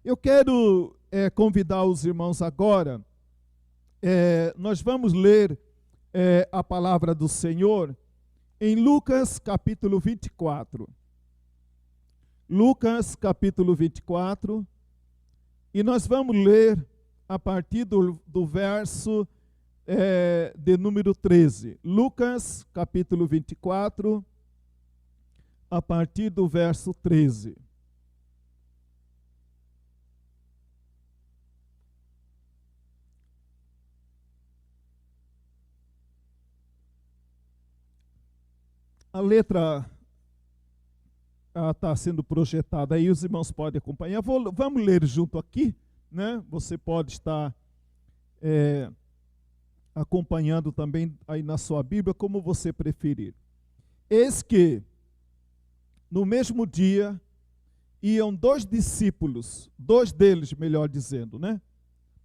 Eu quero convidar os irmãos agora. Nós vamos ler a palavra do Senhor em Lucas capítulo 24. Lucas capítulo 24. E nós vamos ler a partir do verso de número 13. Lucas capítulo 24, a partir do verso 13. A letra está sendo projetada aí, os irmãos podem acompanhar. Vamos ler junto aqui, né? Você pode estar acompanhando também aí na sua Bíblia, como você preferir. Eis que, no mesmo dia, iam dois discípulos, dois deles, melhor dizendo, né?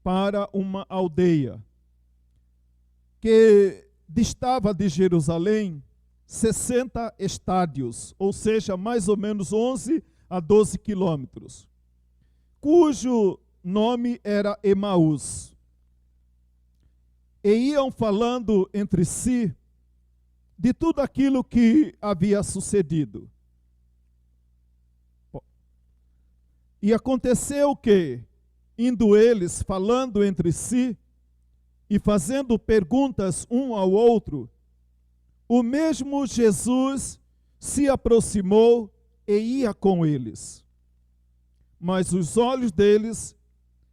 Para uma aldeia que distava de Jerusalém 60 estádios, ou seja, mais ou menos 11 a 12 quilômetros, cujo nome era Emaús. E iam falando entre si de tudo aquilo que havia sucedido. E aconteceu que, indo eles falando entre si e fazendo perguntas um ao outro, o mesmo Jesus se aproximou e ia com eles. Mas os olhos deles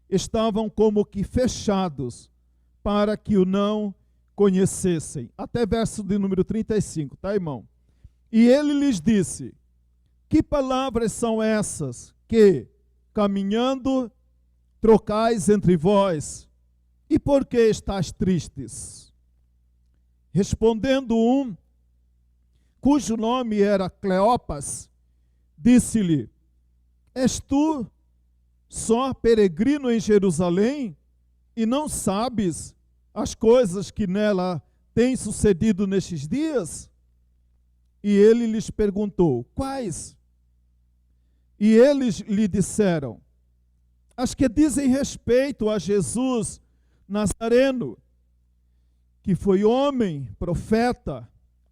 estavam como que fechados, para que o não conhecessem. Até verso de número 35, tá, irmão? E ele lhes disse: que palavras são essas que, caminhando, trocais entre vós? E por que estáis tristes? Respondendo um, cujo nome era Cleopas, disse-lhe: és tu só peregrino em Jerusalém e não sabes as coisas que nela têm sucedido nestes dias? E ele lhes perguntou: quais? E eles lhe disseram: as que dizem respeito a Jesus Nazareno, que foi homem, profeta,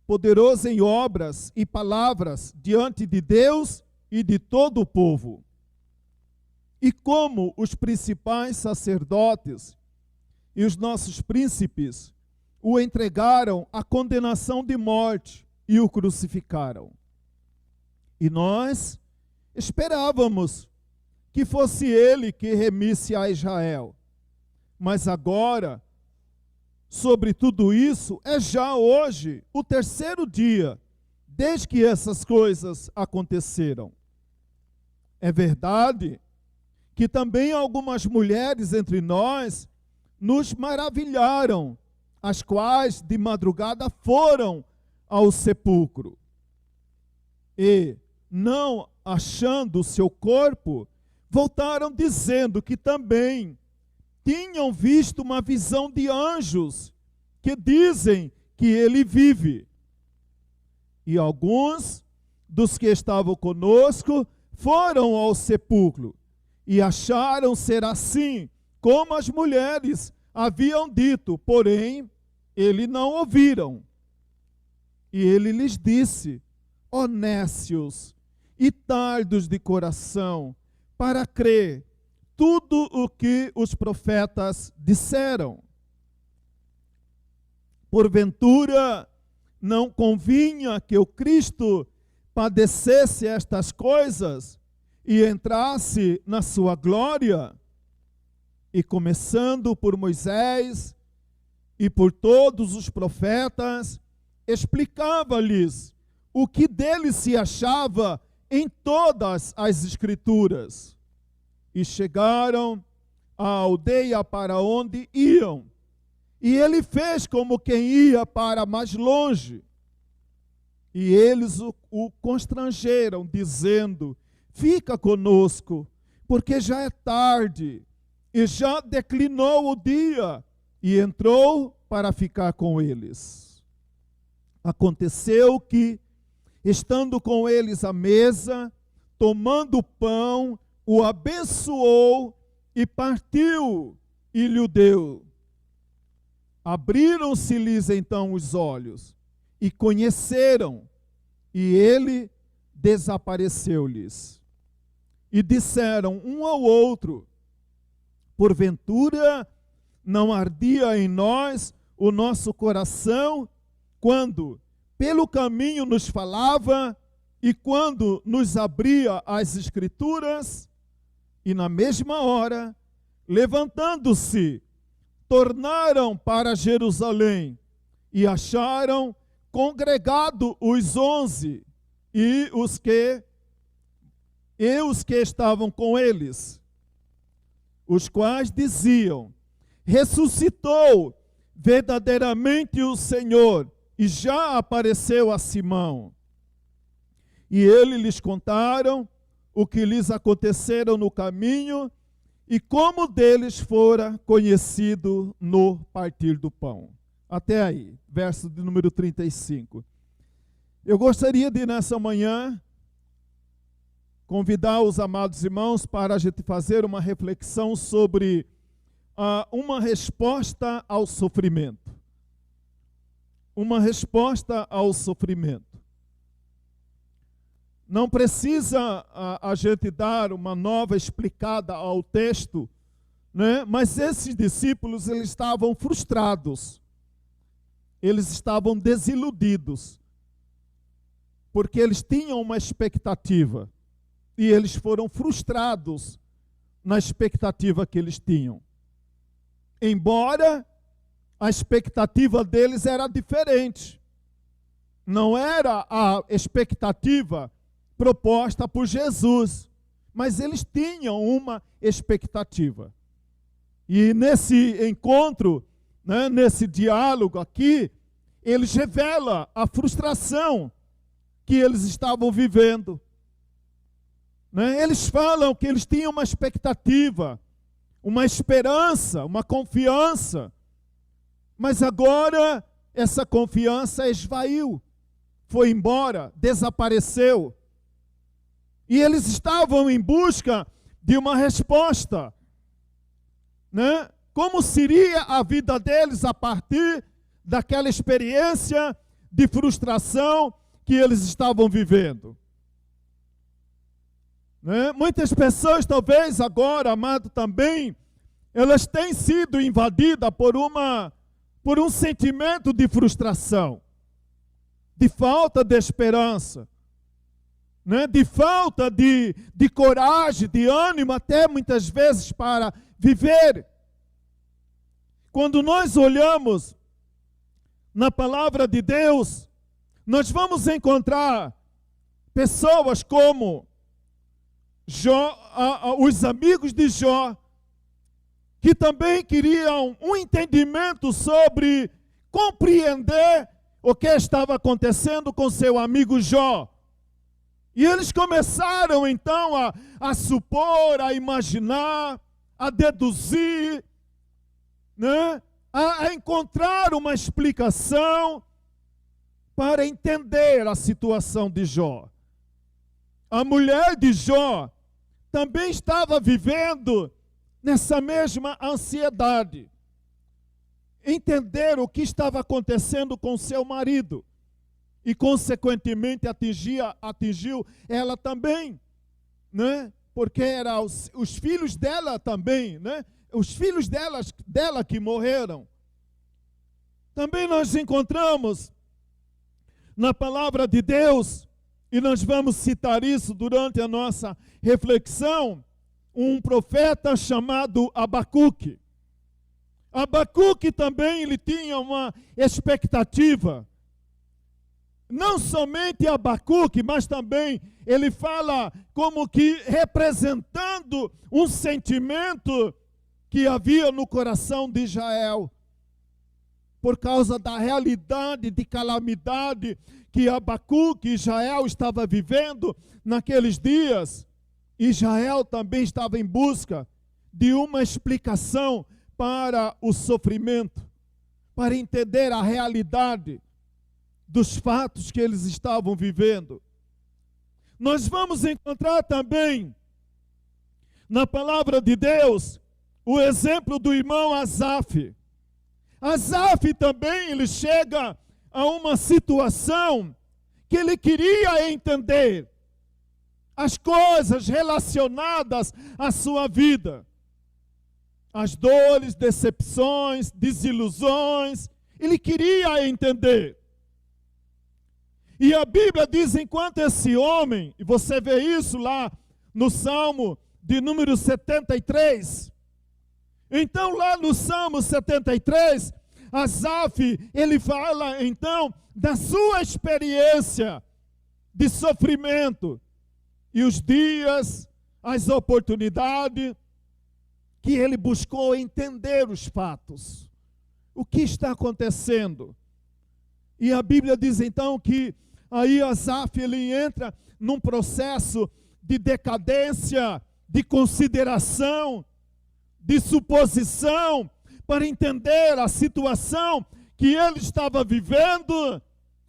poderoso em obras e palavras diante de Deus e de todo o povo. E como os principais sacerdotes e os nossos príncipes o entregaram à condenação de morte e o crucificaram. E nós esperávamos que fosse ele que remisse a Israel. Mas agora, sobre tudo isso, é já hoje o terceiro dia desde que essas coisas aconteceram. É verdade que também algumas mulheres entre nós nos maravilharam, as quais de madrugada foram ao sepulcro e, não achando o seu corpo, voltaram dizendo que também tinham visto uma visão de anjos que dizem que ele vive. E alguns dos que estavam conosco foram ao sepulcro e acharam ser assim como as mulheres haviam dito, porém, eles não ouviram. E ele lhes disse: ó nécios e tardos de coração, para crer tudo o que os profetas disseram. Porventura, não convinha que o Cristo padecesse estas coisas e entrasse na sua glória? E começando por Moisés e por todos os profetas, explicava-lhes o que dele se achava em todas as Escrituras. E chegaram à aldeia para onde iam. E ele fez como quem ia para mais longe. E eles o constrangeram, dizendo: fica conosco, porque já é tarde, e já declinou o dia. E entrou para ficar com eles. Aconteceu que, estando com eles à mesa, tomando o pão, o abençoou e partiu e lhe deu. Abriram-se-lhes então os olhos e conheceram, e ele desapareceu-lhes. E disseram um ao outro: porventura não ardia em nós o nosso coração quando pelo caminho nos falava e quando nos abria as Escrituras? E na mesma hora, levantando-se, tornaram para Jerusalém e acharam congregado os 11 e os que estavam com eles, os quais diziam: ressuscitou verdadeiramente o Senhor e já apareceu a Simão. E eles lhes contaram o que lhes aconteceram no caminho e como deles fora conhecido no partir do pão. Até aí, verso de número 35. Eu gostaria de, nessa manhã, convidar os amados irmãos para a gente fazer uma reflexão sobre uma resposta ao sofrimento. Uma resposta ao sofrimento. Não precisa a gente dar uma nova explicada ao texto, né? Mas esses discípulos, eles estavam frustrados. Eles estavam desiludidos. Porque eles tinham uma expectativa. E eles foram frustrados na expectativa que eles tinham. Embora a expectativa deles era diferente. Não era a expectativa proposta por Jesus, mas eles tinham uma expectativa. E nesse encontro, né, nesse diálogo aqui, eles revelam a frustração que eles estavam vivendo. Né? Eles falam que eles tinham uma expectativa, uma esperança, uma confiança, mas agora essa confiança esvaiu, foi embora, desapareceu. E eles estavam em busca de uma resposta, né? Como seria a vida deles a partir daquela experiência de frustração que eles estavam vivendo? Né? Muitas pessoas, talvez agora, amado, também, elas têm sido invadidas por um sentimento de frustração, de falta de esperança, né? De falta de coragem, de ânimo, até muitas vezes para viver. Quando nós olhamos na palavra de Deus, nós vamos encontrar pessoas como Jó, os amigos de Jó, que também queriam um entendimento sobre compreender o que estava acontecendo com seu amigo Jó. E eles começaram então a supor, a imaginar, a deduzir, né? A encontrar uma explicação para entender a situação de Jó. A mulher de Jó também estava vivendo nessa mesma ansiedade. Entender o que estava acontecendo com seu marido. E, consequentemente, atingiu ela também, né? Porque eram os filhos dela também, né? Os filhos dela que morreram. Também nós encontramos na palavra de Deus, e nós vamos citar isso durante a nossa reflexão, um profeta chamado Abacuque. Abacuque também ele tinha uma expectativa. Não somente Abacuque, mas também ele fala como que representando um sentimento que havia no coração de Israel. Por causa da realidade de calamidade que Abacuque e Israel estava vivendo naqueles dias. Israel também estava em busca de uma explicação para o sofrimento, para entender a realidade dos fatos que eles estavam vivendo. Nós vamos encontrar também na palavra de Deus o exemplo do irmão Asaf. Asaf também, ele chega a uma situação que ele queria entender as coisas relacionadas à sua vida. As dores, decepções, desilusões, ele queria entender. E a Bíblia diz, enquanto esse homem, e você vê isso lá no Salmo de número 73, então lá no Salmo 73, Asaf, ele fala então da sua experiência de sofrimento e os dias, as oportunidades que ele buscou entender os fatos. O que está acontecendo? E a Bíblia diz então que aí Asaf, ele entra num processo de decadência, de consideração, de suposição, para entender a situação que ele estava vivendo.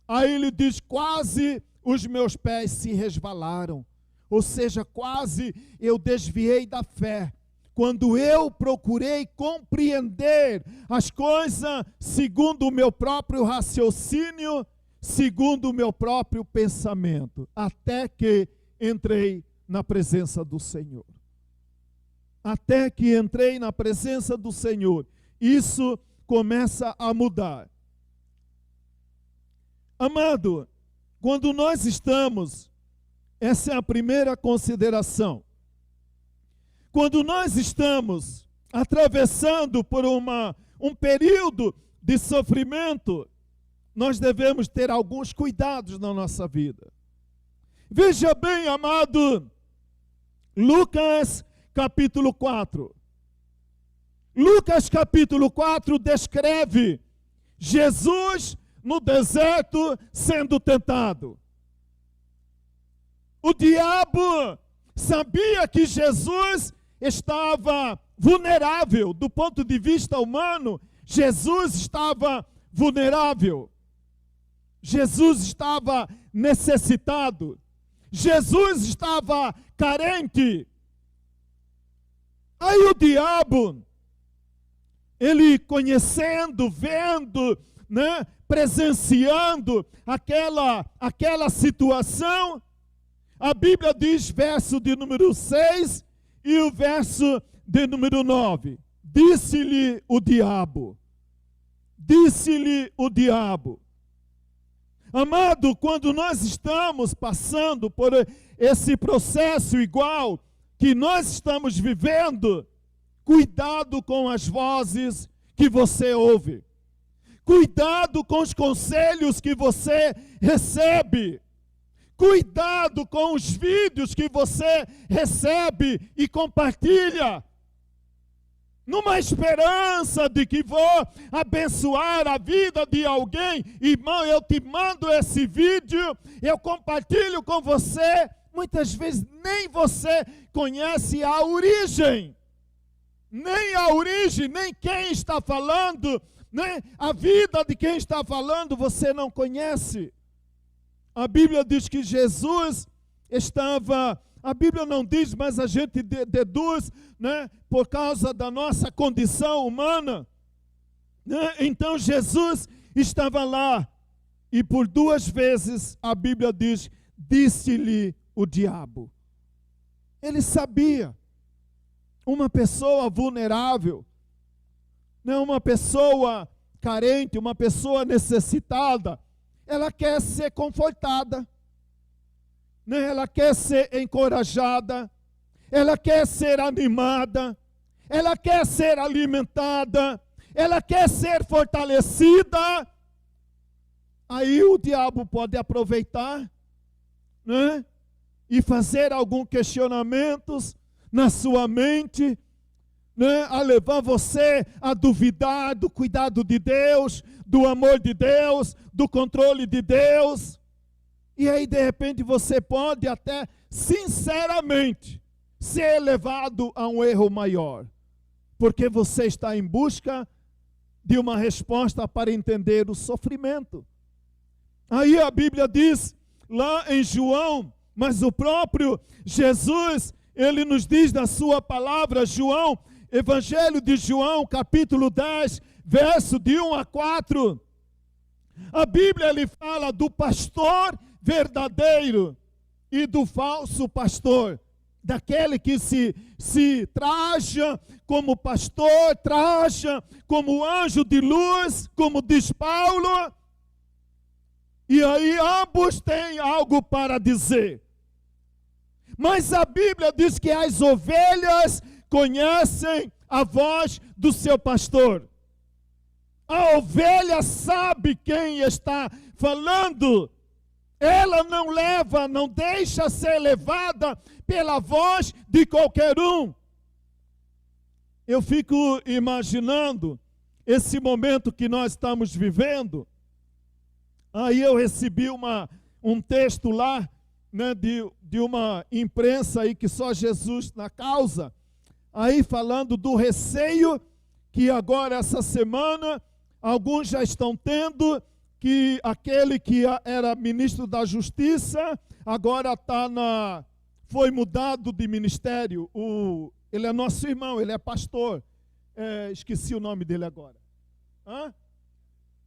Aí ele diz, quase os meus pés se resvalaram. Ou seja, quase eu desviei da fé. Quando eu procurei compreender as coisas segundo o meu próprio raciocínio, segundo o meu próprio pensamento, até que entrei na presença do Senhor. Até que entrei na presença do Senhor, isso começa a mudar. Amado, quando nós estamos, essa é a primeira consideração. Quando nós estamos atravessando por um período de sofrimento, nós devemos ter alguns cuidados na nossa vida. Veja bem, amado, Lucas capítulo 4. Lucas capítulo 4 descreve Jesus no deserto sendo tentado. O diabo sabia que Jesus estava vulnerável do ponto de vista humano. Jesus estava vulnerável. Jesus estava necessitado. Jesus estava carente. Aí o diabo, ele conhecendo, vendo, né, presenciando aquela situação, a Bíblia diz, verso de número 6 e o verso de número 9. Disse-lhe o diabo. Disse-lhe o diabo. Amado, quando nós estamos passando por esse processo igual que nós estamos vivendo, cuidado com as vozes que você ouve. Cuidado com os conselhos que você recebe. Cuidado com os vídeos que você recebe e compartilha. Numa esperança de que vou abençoar a vida de alguém. Irmão, eu te mando esse vídeo, eu compartilho com você. Muitas vezes nem você conhece a origem. Nem a origem, nem quem está falando, nem a vida de quem está falando, você não conhece. A Bíblia diz que Jesus estava, a Bíblia não diz, mas a gente deduz, né, por causa da nossa condição humana, né? Então Jesus estava lá, e por 2 vezes a Bíblia diz, disse-lhe o diabo. Ele sabia, uma pessoa vulnerável, né, uma pessoa carente, uma pessoa necessitada, ela quer ser confortada, né? Ela quer ser encorajada, ela quer ser animada, ela quer ser alimentada, ela quer ser fortalecida. Aí o diabo pode aproveitar, né? E fazer alguns questionamentos na sua mente, né? A levar você a duvidar do cuidado de Deus, do amor de Deus, do controle de Deus. E aí, de repente, você pode até, sinceramente, ser levado a um erro maior. Porque você está em busca de uma resposta para entender o sofrimento. Aí a Bíblia diz, lá em João, mas o próprio Jesus, ele nos diz na sua palavra, João, Evangelho de João, capítulo 10, verso de 1 a 4. A Bíblia ele fala do pastor verdadeiro e do falso pastor. Daquele que se traja como pastor, traja como anjo de luz, como diz Paulo. E aí ambos têm algo para dizer. Mas a Bíblia diz que as ovelhas conhecem a voz do seu pastor. A ovelha sabe quem está falando. Ela não deixa ser levada pela voz de qualquer um. Eu fico imaginando esse momento que nós estamos vivendo. Aí eu recebi um texto lá, né, de uma imprensa aí que só Jesus na causa, aí falando do receio que agora essa semana alguns já estão tendo, que aquele que era ministro da Justiça agora foi mudado de ministério. Ele é nosso irmão, ele é pastor. Esqueci o nome dele agora.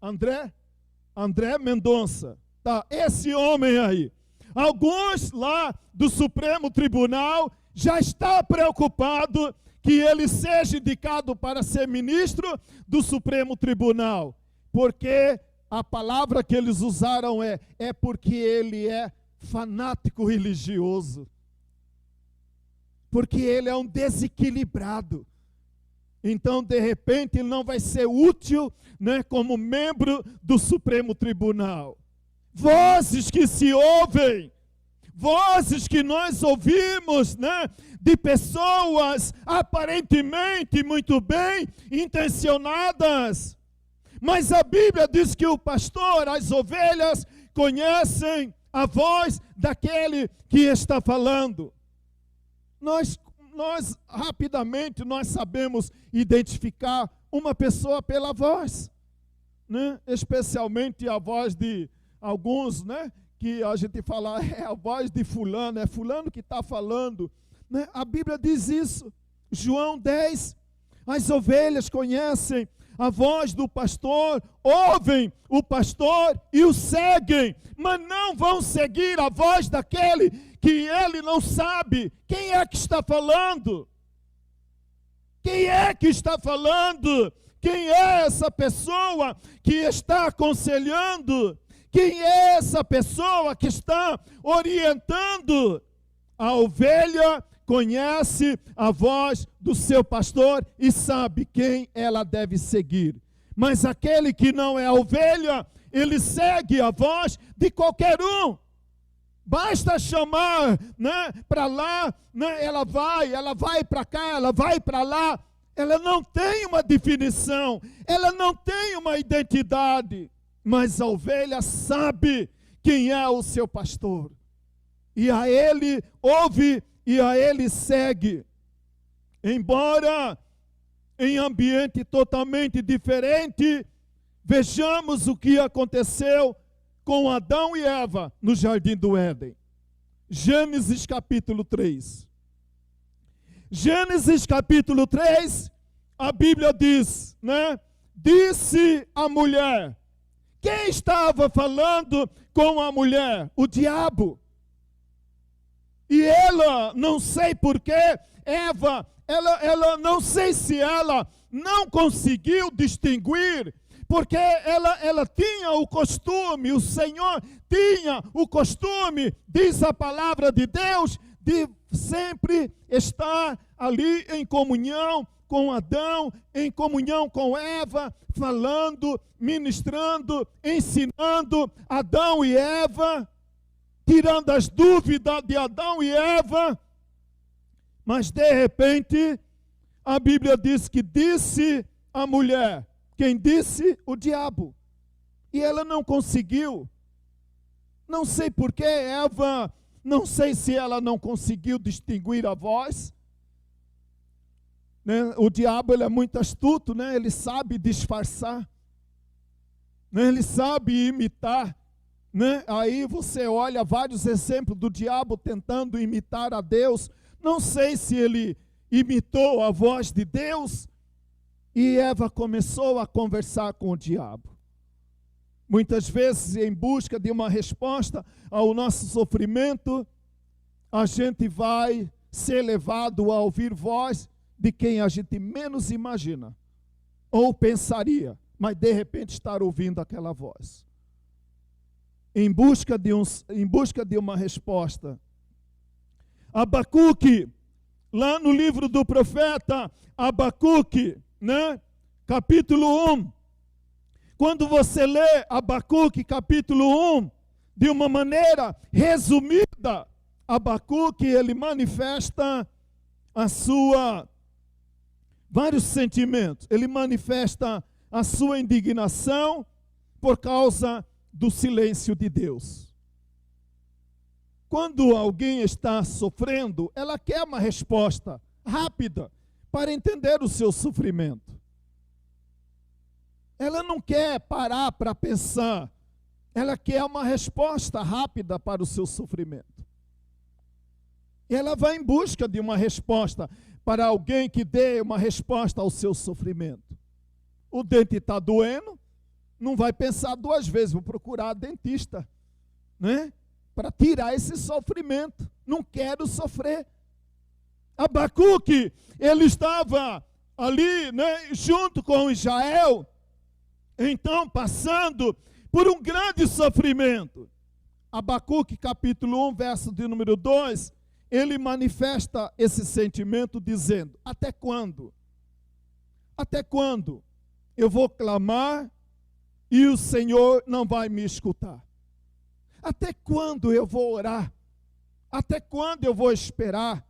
André Mendonça. Tá, esse homem aí. Alguns lá do Supremo Tribunal já estão preocupados que ele seja indicado para ser ministro do Supremo Tribunal. Porque a palavra que eles usaram é porque ele é fanático religioso. Porque ele é um desequilibrado. Então, de repente, ele não vai ser útil, né, como membro do Supremo Tribunal. Vozes que se ouvem, vozes que nós ouvimos, né, de pessoas aparentemente muito bem intencionadas. Mas a Bíblia diz que o pastor, as ovelhas, conhecem a voz daquele que está falando. Nós rapidamente nós sabemos identificar uma pessoa pela voz, né? Especialmente a voz de alguns, né? Que a gente fala, é a voz de fulano, é fulano que está falando, né? A Bíblia diz isso. João 10, as ovelhas conhecem a voz do pastor, ouvem o pastor e o seguem, mas não vão seguir a voz daquele que ele não sabe. Quem é que está falando? Quem é que está falando? Quem é essa pessoa que está aconselhando? Quem é essa pessoa que está orientando? A ovelha conhece a voz do seu pastor e sabe quem ela deve seguir. Mas aquele que não é ovelha, ele segue a voz de qualquer um. Basta chamar, né, para lá, né, ela vai para cá, ela vai para lá. Ela não tem uma definição, ela não tem uma identidade. Mas a ovelha sabe quem é o seu pastor. E a ele ouve e a ele segue. Embora em ambiente totalmente diferente, vejamos o que aconteceu com Adão e Eva no Jardim do Éden. Gênesis capítulo 3. Gênesis capítulo 3, a Bíblia diz, né? Disse a mulher. Quem estava falando com a mulher? O diabo. E ela, não sei porquê, Eva, ela não sei se ela não conseguiu distinguir, porque ela tinha o costume, o Senhor tinha o costume, diz a palavra de Deus, de sempre estar ali em comunhão com Adão, em comunhão com Eva, falando, ministrando, ensinando Adão e Eva, tirando as dúvidas de Adão e Eva. Mas de repente, a Bíblia diz que disse a mulher. Quem disse? O diabo. E ela não conseguiu. Não sei porquê, Eva, não sei se ela não conseguiu distinguir a voz. Né? O diabo, ele é muito astuto, né? Ele sabe disfarçar. Né? Ele sabe imitar. Né? Aí você olha vários exemplos do diabo tentando imitar a Deus Não sei se ele imitou a voz de Deus e Eva começou a conversar com o diabo. Muitas vezes, em busca de uma resposta ao nosso sofrimento, a gente vai ser levado a ouvir voz de quem a gente menos imagina ou pensaria, mas de repente estar ouvindo aquela voz. Em busca de uma resposta. Abacuque, lá no livro do profeta Abacuque, né? Capítulo 1. Quando você lê Abacuque, capítulo 1, de uma maneira resumida, Abacuque, ele manifesta vários sentimentos. Ele manifesta a sua indignação por causa do silêncio de Deus. Quando alguém está sofrendo, ela quer uma resposta rápida para entender o seu sofrimento. Ela não quer parar para pensar, ela quer uma resposta rápida para o seu sofrimento. E ela vai em busca de uma resposta para alguém que dê uma resposta ao seu sofrimento. O dente está doendo, não vai pensar duas vezes, vou procurar dentista, né? Para tirar esse sofrimento. Não quero sofrer. Abacuque, ele estava ali, né, junto com Israel, então passando por um grande sofrimento. Abacuque, capítulo 1, verso de número 2, ele manifesta esse sentimento dizendo: até quando? Até quando eu vou clamar e o Senhor não vai me escutar? Até quando eu vou orar? Até quando eu vou esperar?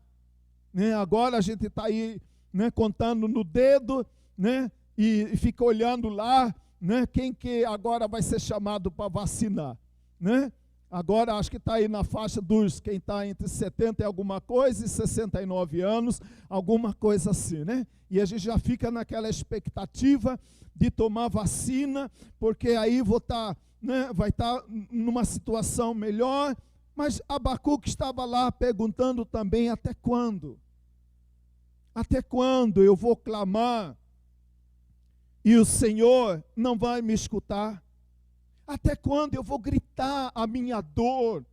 Né? Agora a gente está aí, né, contando no dedo, né, e fica olhando lá, né, quem que agora vai ser chamado para vacinar, né? Agora acho que está aí na faixa dos, quem está entre 70 e alguma coisa e 69 anos, alguma coisa assim, né? E a gente já fica naquela expectativa de tomar vacina, porque aí vou estar, né, vai estar numa situação melhor. Mas Abacuque estava lá perguntando também: até quando? Até quando eu vou clamar e o Senhor não vai me escutar? Até quando eu vou gritar a minha dor?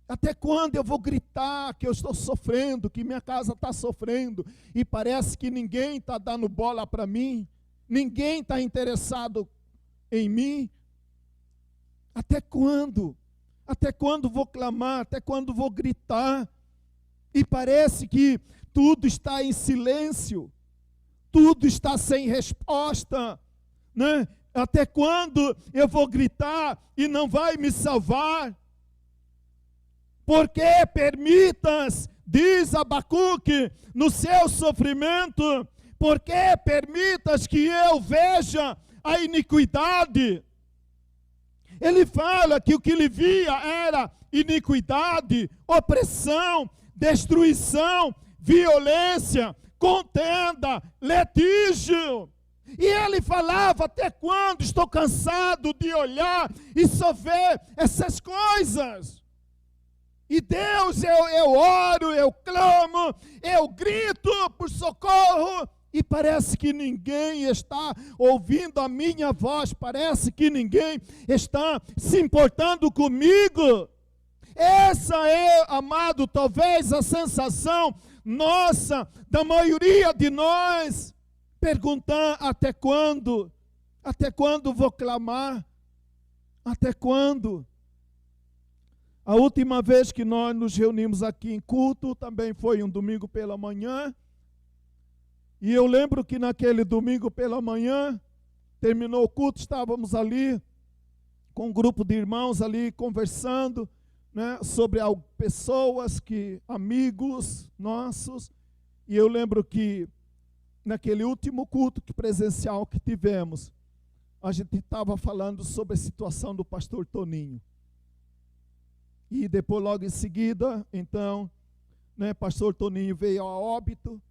Até quando eu vou gritar que eu estou sofrendo, que minha casa está sofrendo, e parece que ninguém está dando bola para mim, ninguém está interessado em mim? Até quando? Até quando vou clamar? Até quando vou gritar? E parece que tudo está em silêncio, tudo está sem resposta, né? Até quando eu vou gritar e não vai me salvar? Porque permitas, diz Abacuque, no seu sofrimento, porque permitas que eu veja a iniquidade. Ele fala que o que ele via era iniquidade, opressão, destruição, violência, contenda, litígio. E ele falava: até quando? Estou cansado de olhar e só ver essas coisas. E Deus, eu oro, eu clamo, eu grito por socorro, e parece que ninguém está ouvindo a minha voz, parece que ninguém está se importando comigo. Essa é, amado, talvez a sensação nossa, da maioria de nós. Perguntar: até quando? Até quando vou clamar? Até quando? A última vez que nós nos reunimos aqui em culto também foi um domingo pela manhã. E eu lembro que naquele domingo pela manhã, terminou o culto, estávamos ali com um grupo de irmãos ali conversando, né, sobre pessoas, amigos nossos. E eu lembro que naquele último culto presencial que tivemos, a gente estava falando sobre a situação do pastor Toninho. E depois, logo em seguida, então, né, pastor Toninho veio a óbito.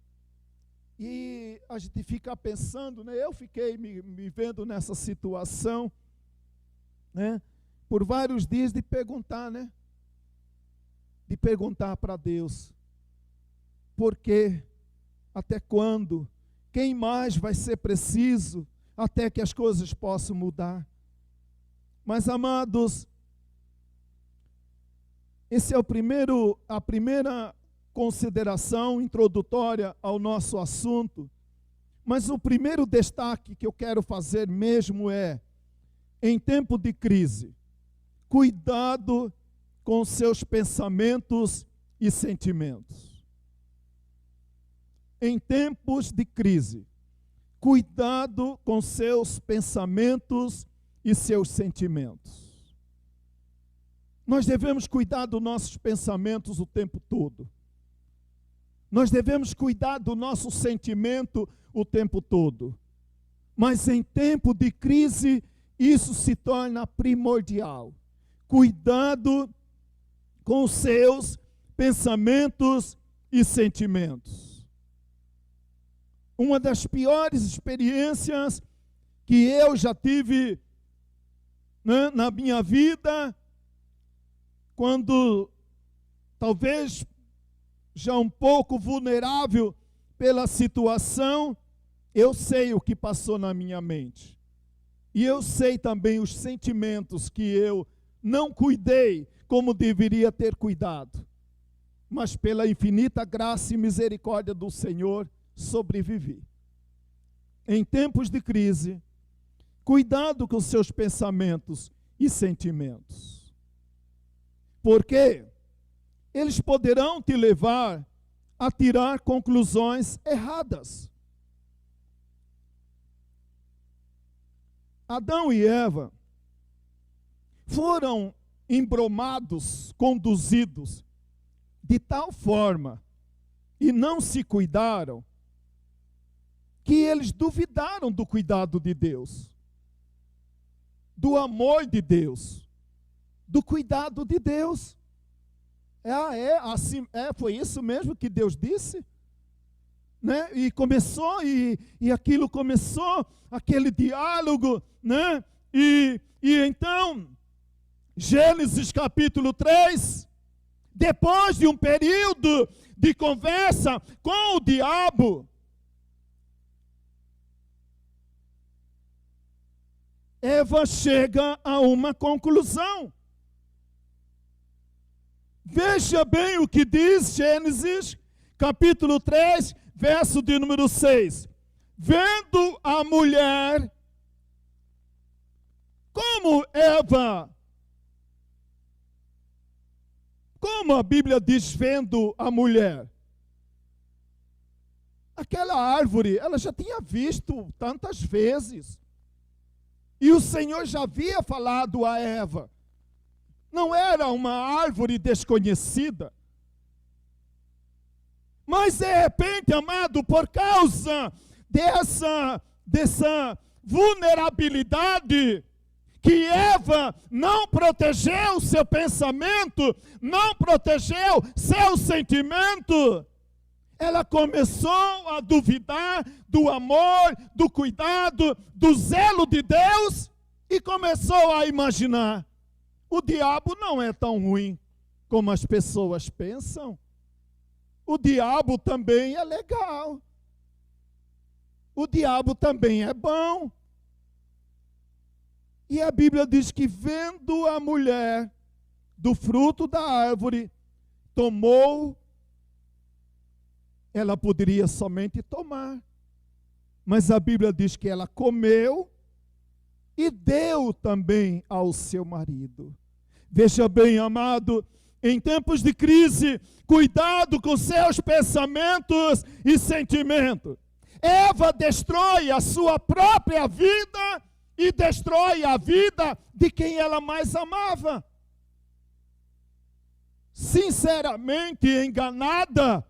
E a gente fica pensando, né, eu fiquei me vendo nessa situação, né, por vários dias de perguntar, né, de perguntar para Deus: Por quê? Até quando? Quem mais vai ser preciso até que as coisas possam mudar? Mas, amados, esse é a primeira consideração introdutória ao nosso assunto. Mas o primeiro destaque que eu quero fazer mesmo é, em tempo de crise, cuidado com seus pensamentos e sentimentos. Em tempos de crise, cuidado com seus pensamentos e seus sentimentos. Nós devemos cuidar dos nossos pensamentos o tempo todo. Nós devemos cuidar do nosso sentimento o tempo todo. Mas em tempo de crise, isso se torna primordial. Cuidado com os seus pensamentos e sentimentos. Uma das piores experiências que eu já tive, né, na minha vida, quando talvez já um pouco vulnerável pela situação, eu sei o que passou na minha mente. E eu sei também os sentimentos que eu não cuidei como deveria ter cuidado. Mas pela infinita graça e misericórdia do Senhor, sobrevivi. Em tempos de crise, cuidado com seus pensamentos e sentimentos. Porque eles poderão te levar a tirar conclusões erradas. Adão e Eva foram embromados, conduzidos de tal forma e não se cuidaram que eles duvidaram do cuidado de Deus, do amor de Deus, do cuidado de Deus. Foi isso mesmo que Deus disse? Né? E começou, e aquilo começou, aquele diálogo, né? E então, Gênesis capítulo 3, depois de um período de conversa com o diabo, Eva chega a uma conclusão. Veja bem o que diz Gênesis, capítulo 3, verso de número 6. Vendo a mulher, como a Bíblia diz vendo a mulher? Aquela árvore, ela já tinha visto tantas vezes. E o Senhor já havia falado a Eva. Não era uma árvore desconhecida. Mas de repente, amado, por causa dessa vulnerabilidade, que Eva não protegeu seu pensamento, não protegeu seu sentimento, ela começou a duvidar do amor, do cuidado, do zelo de Deus, e começou a imaginar: o diabo não é tão ruim como as pessoas pensam. O diabo também é legal. O diabo também é bom. E a Bíblia diz que vendo a mulher do fruto da árvore, tomou. Ela poderia somente tomar. Mas a Bíblia diz que ela comeu e deu também ao seu marido. Veja bem, amado, em tempos de crise, cuidado com seus pensamentos e sentimentos. Eva destrói a sua própria vida e destrói a vida de quem ela mais amava. Sinceramente enganada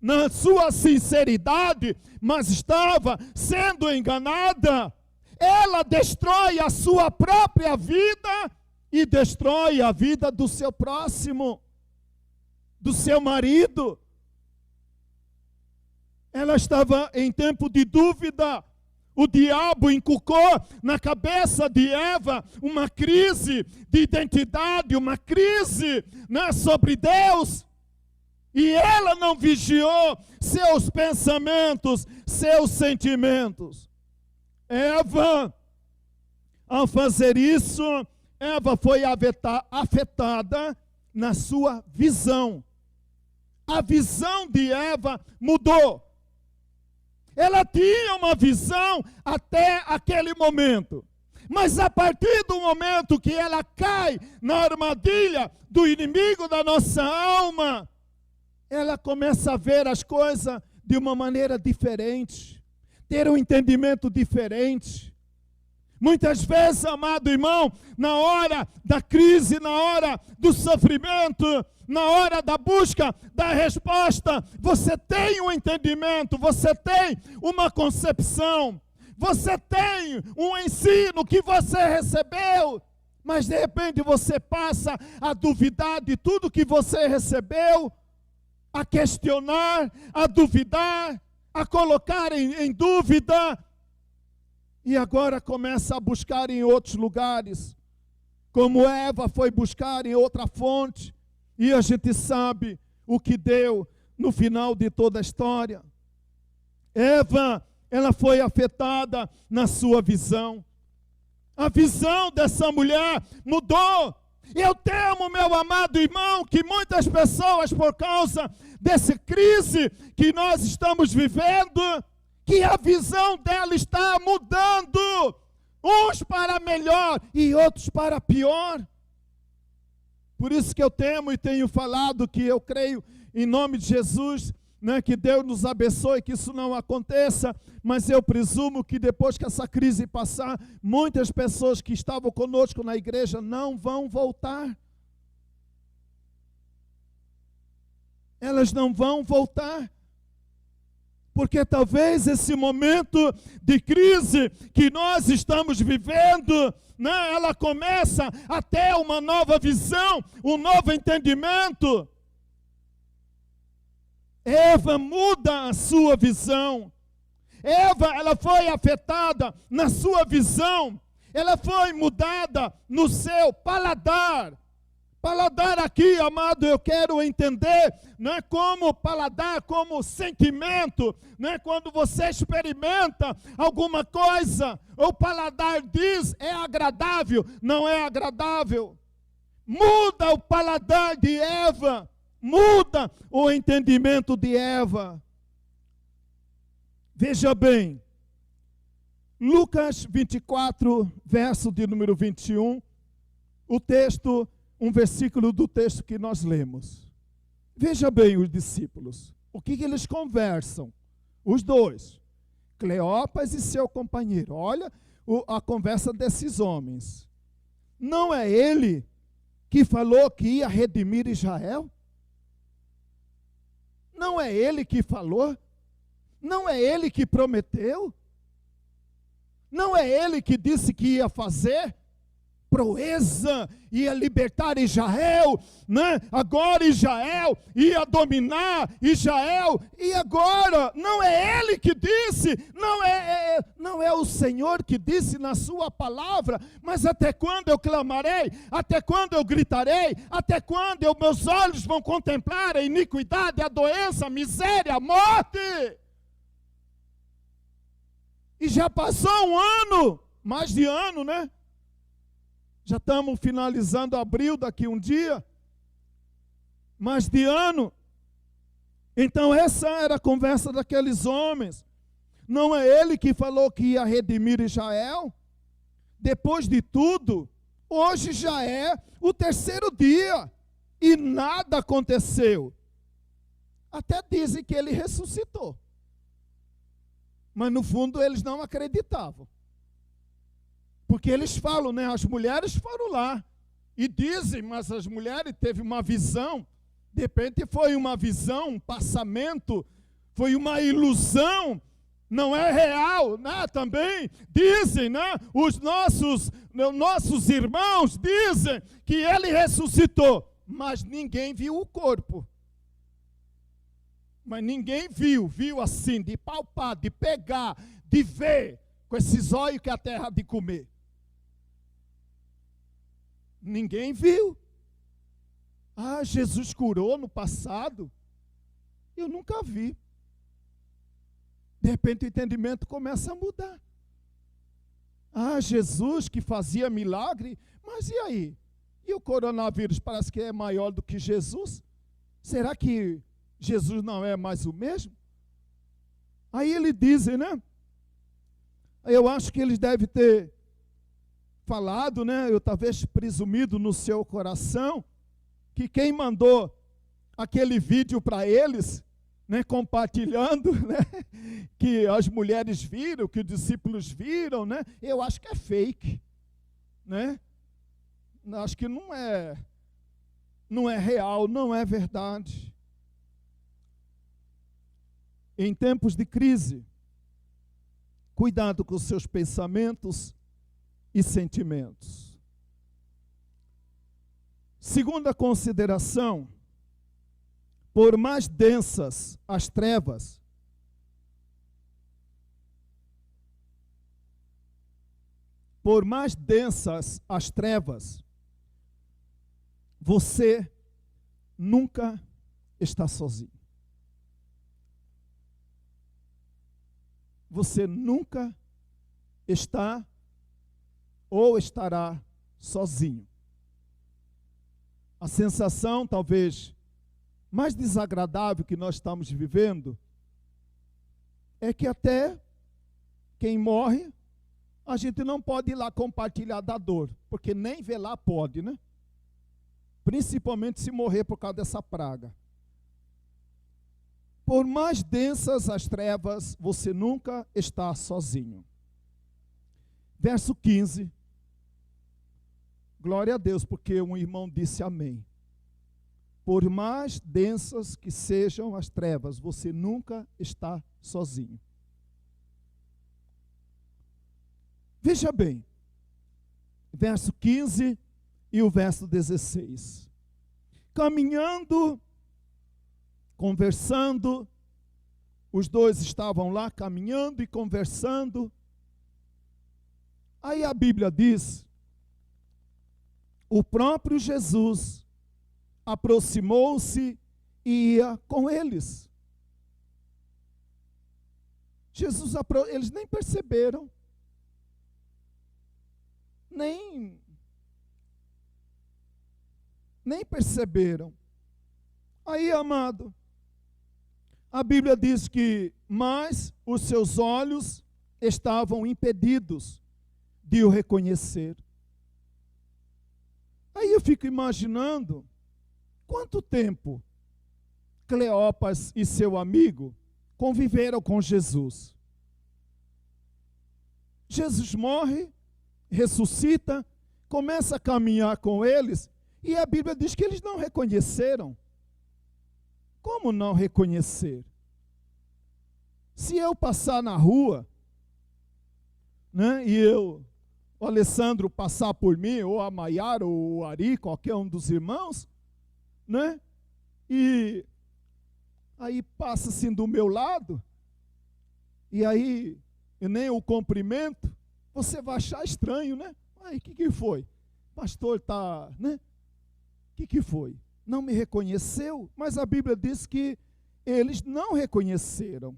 na sua sinceridade, mas estava sendo enganada. Ela destrói a sua própria vida e destrói a vida do seu próximo, do seu marido. Ela estava em tempo de dúvida. O diabo inculcou na cabeça de Eva uma crise de identidade, uma crise, né, sobre Deus. E ela não vigiou seus pensamentos, seus sentimentos. Eva, ao fazer isso, Eva foi afetada na sua visão. A visão de Eva mudou. Ela tinha uma visão até aquele momento. Mas a partir do momento que ela cai na armadilha do inimigo da nossa alma, ela começa a ver as coisas de uma maneira diferente, ter um entendimento diferente. Muitas vezes, amado irmão, na hora da crise, na hora do sofrimento, na hora da busca da resposta, você tem um entendimento, você tem uma concepção, você tem um ensino que você recebeu, mas de repente você passa a duvidar de tudo que você recebeu, a questionar, a duvidar, a colocar em dúvida, e agora começa a buscar em outros lugares, como Eva foi buscar em outra fonte, e a gente sabe o que deu no final de toda a história. Eva, ela foi afetada na sua visão. A visão dessa mulher mudou. Eu temo, meu amado irmão, que muitas pessoas, por causa dessa crise que nós estamos vivendo, que a visão dela está mudando, uns para melhor e outros para pior. Por isso que eu temo e tenho falado que eu creio em nome de Jesus, que Deus nos abençoe, que isso não aconteça, mas eu presumo que depois que essa crise passar, muitas pessoas que estavam conosco na igreja não vão voltar. Elas não vão voltar. Porque talvez esse momento de crise que nós estamos vivendo, ela começa a ter uma nova visão, um novo entendimento. Eva muda a sua visão. Eva, ela foi afetada na sua visão. Ela foi mudada no seu paladar. Paladar aqui, amado, eu quero entender, como paladar, como sentimento, quando você experimenta alguma coisa, o paladar diz, é agradável, não é agradável. Muda o paladar de Eva, muda o entendimento de Eva. Veja bem, Lucas 24, verso de número 21, o texto, um versículo do texto que nós lemos. Veja bem os discípulos, o que eles conversam, os dois, Cleopas e seu companheiro. Olha a conversa desses homens. Não é ele que falou que ia redimir Israel? Não é ele que falou? Não é ele que prometeu? Não é ele que disse que ia fazer proeza, ia libertar Israel, agora Israel ia dominar Israel, e agora não é ele que disse, não é o Senhor que disse na sua palavra, mas até quando eu clamarei, até quando eu gritarei, até quando meus olhos vão contemplar a iniquidade, a doença, a miséria, a morte? E já passou um ano, mais de ano, Já estamos finalizando abril daqui um dia, mais de ano. Então essa era a conversa daqueles homens. Não é ele que falou que ia redimir Israel? Depois de tudo, hoje já é o terceiro dia e nada aconteceu. Até dizem que ele ressuscitou. Mas no fundo eles não acreditavam. Porque eles falam, as mulheres foram lá e dizem, mas as mulheres teve uma visão, de repente foi uma visão, um passamento, foi uma ilusão, não é real, também dizem, os nossos irmãos dizem que ele ressuscitou, mas ninguém viu o corpo. Mas ninguém viu assim, de palpar, de pegar, de ver, com esses olhos que a terra há de comer. Ninguém viu. Jesus curou no passado. Eu nunca vi. De repente o entendimento começa a mudar. Ah, Jesus que fazia milagre, mas e aí? E o coronavírus parece que é maior do que Jesus? Será que Jesus não é mais o mesmo? Aí eles dizem, né? Eu acho que eles devem ter falado, né? Eu talvez presumido no seu coração, que quem mandou aquele vídeo para eles, né, compartilhando, né, que as mulheres viram, que os discípulos viram, né? Eu acho que é fake, né? Acho que não é real, não é verdade. Em tempos de crise, cuidado com os seus pensamentos e sentimentos. Segunda consideração, por mais densas as trevas, você nunca está sozinho. Você nunca está ou estará sozinho. A sensação, talvez, mais desagradável que nós estamos vivendo é que até quem morre, a gente não pode ir lá compartilhar da dor, porque nem velar pode, né? Principalmente se morrer por causa dessa praga. Por mais densas as trevas, você nunca está sozinho. Verso 15. Glória a Deus, porque um irmão disse amém. Por mais densas que sejam as trevas, você nunca está sozinho. Veja bem, verso 15 e o verso 16. Caminhando, conversando, os dois estavam lá caminhando e conversando. Aí a Bíblia diz, o próprio Jesus aproximou-se e ia com eles. Eles nem perceberam, nem perceberam. Aí, amado, a Bíblia diz que, mas os seus olhos estavam impedidos de o reconhecer. Aí eu fico imaginando, quanto tempo Cleopas e seu amigo conviveram com Jesus? Jesus morre, ressuscita, começa a caminhar com eles, e a Bíblia diz que eles não reconheceram. Como não reconhecer? Se eu passar na rua, né, e o Alessandro passar por mim, ou a Maiara, ou o Ari, qualquer um dos irmãos, né, e aí passa assim do meu lado, e aí eu nem o cumprimento, você vai achar estranho, né? Aí, o que foi? Pastor está, né? O que foi? Não me reconheceu? Mas a Bíblia diz que eles não reconheceram.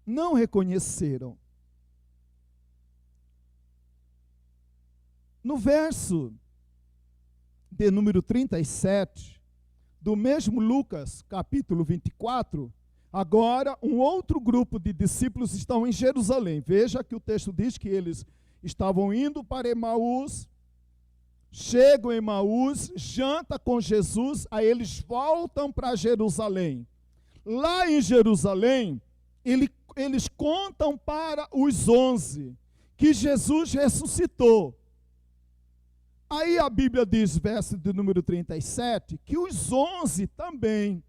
Não reconheceram. No verso de número 37, do mesmo Lucas, capítulo 24, agora um outro grupo de discípulos estão em Jerusalém. Veja que o texto diz que eles estavam indo para Emaús, chegam em Emaús, janta com Jesus, aí eles voltam para Jerusalém. Lá em Jerusalém, eles contam para os 11 que Jesus ressuscitou. Aí a Bíblia diz, verso de número 37, que os 11 também,